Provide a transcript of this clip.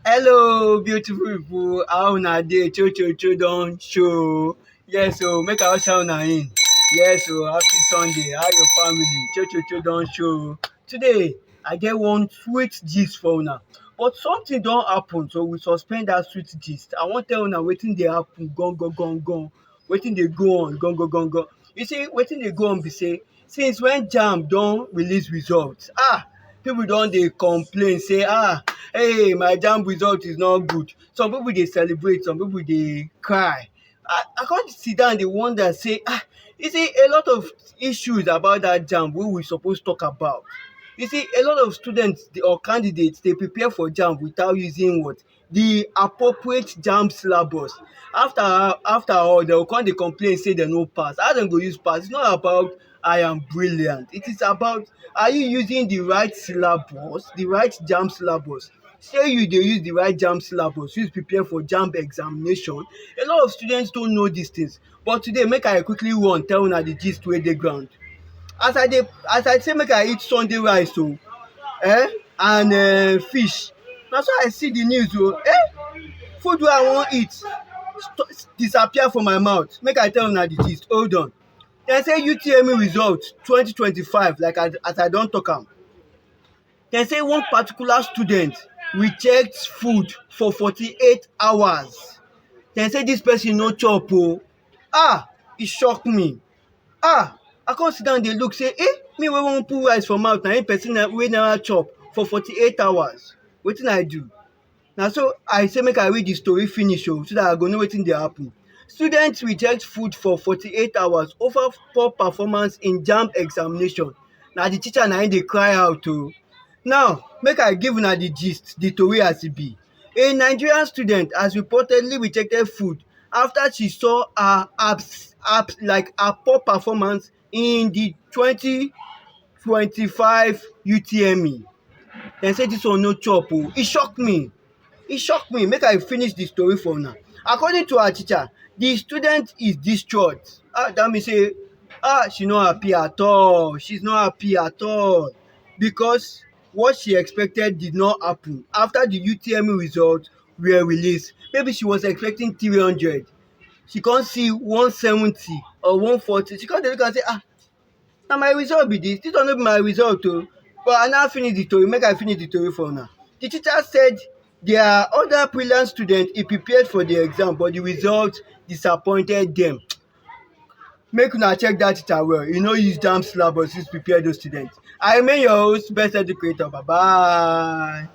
Hello, beautiful people. How una dey? Cho don show. Yes, so make I usher una in. Yes, so happy Sunday. How your family? Cho don show. Today, I get one sweet gist for una. But something don happen, so we suspend that sweet gist. I wan tell una wetin dey happen gan. Wetin dey go on gan. You see, wetin dey go on be say, since when JAMB don release results, people don dey complain say hey, my JAMB result is not good. Some people dey celebrate, some people dey cry. I come sit down dey wonder say you see, a lot of issues about that JAMB wey we suppose talk about. You see, a lot of students or candidates dey prepare for JAMB without using what? The appropriate JAMB syllabus. After all, dem go come dey complain say dem no pass. How dem go use pass? It's not about I am brilliant. It is about, are you using the right syllabus, the right JAMB syllabus? Say you dey use the right JAMB syllabus use prepare for JAMB examination. A lot of students don't know these things. But today, make I quickly run tell una the gist wey dey ground. As I say make I eat Sunday rice and fish, na so I see the news food wey I wan eat disappear for my mouth. Make I tell una the gist. Hold on. Dem say UTME result 2025, like as I don talk am. Dem say one particular student reject food for 48 hours. Dem say dis person no chop e shock me. I come sit down dey look say me wey wan put rice for mouth na im person wey never chop for 48 hours. Wetin I do? Na so I say make I read the story finish so that I go know wetin dey happen. Students reject food for 48 hours over poor performance in JAMB examination. Na the teacher na im dey cry out Now, make I give una the gist, the tori as e be. A Nigerian student has reportedly rejected food after she saw her poor performance in the 2025 UTME. Dem say dis one no chop E shock me. Make I finish the story for una. According to her teacher, the student is distraught. That mean say she no happy at all. She's not happy at all because what she expected did not happen after the UTME results were released. Maybe she was expecting 300. She come see 170 or 140. She come dey look am say na my result be dis. Dis one no be my result But I now finish the story. Make I finish the story for una. The teacher said there are other brilliant students he prepared for the exam, but the result disappointed them. Make una check that teacher well. You no use JAMB syllabus use prepare those students. I remain your host, Best Educator. Bye bye.